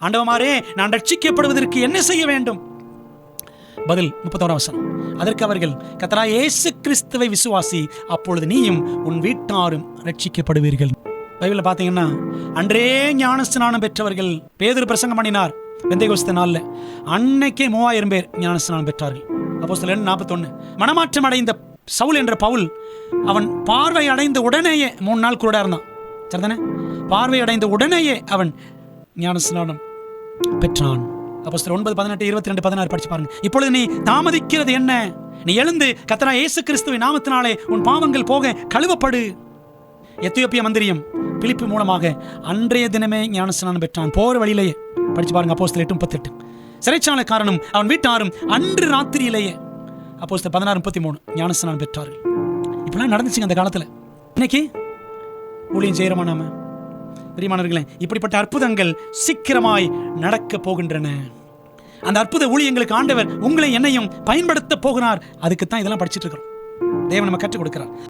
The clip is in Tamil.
ஆண்டவமாரே, நான் ரட்சிக்கப்படுவதற்கு என்ன செய்ய வேண்டும்? பதில் 31 வசனம். அதற்கு அவர்கள், கர்த்தராகிய இயேசு கிறிஸ்துவை விசுவாசி, அப்பொழுது நீயும் உன் வீட்டாரும் ரட்சிக்கப்படுவீர்கள். பைபிள்ல பாத்தீங்கன்னா, அன்றே ஞானஸ்நானம் பெற்றவர்கள், பேதுரு பிரசங்கம் பண்ணினார் பெந்தேகோஸ்தே நாள்ல, அன்னைக்கே 3000 பேர் ஞானஸ்நானம் பெற்றார்கள். அப்போஸ்தலர் 41. மனமாற்றம் அடைந்த சவுல் என்ற பவுல், அவன் பார்வை அடைந்த உடனேயே 3 நாள் கூட இருந்தான். சரிதானே? பார்வை அடைந்த உடனேயே அவன் ஞானஸ்நானம் பெற்றான். அப்போஸ்தலர் 9, 18, 22, 16 படிச்சு பாருங்க. இப்பொழுது நீ தாமதிக்கிறது என்ன? நீ எழுந்து கர்த்தராகிய இயேசு கிறிஸ்துவின் நாமத்தினாலே உன் பாவங்கள் போக கழுவப்படு. எத்தியோப்பிய மந்திரியும் பிலிப்பு மூலமாக அன்றைய தினமே ஞானஸ்நானம் பெற்றான். போற வழியிலேயே படிச்சு பாருங்க. அப்போஸ்தலர் 8:38. சிறைச்சாலைக்காரனும் அவன் வீட்டாரும் அன்று ராத்திரியிலேயே அப்போஸ்தலர் 16:33 ஞானஸ்நானம் பெற்றார்கள். இப்பெல்லாம் நடந்துச்சுங்க அந்த காலத்துல. இன்னைக்கு ஊழியம் செய்யறோமா நாம? பிரியமானவர்களே, இப்படிப்பட்ட அற்புதங்கள் சீக்கிரமாய் நடக்க போகின்றன. அந்த அற்புத ஊழியங்களுக்கு ஆண்டவர் உங்களை என்னையும் பயன்படுத்த போகிறார். அதுக்குத்தான் இதெல்லாம் படிச்சுட்டு இருக்கிறோம். தேவன் நம்ம கற்றுக் கொடுக்கிறார்.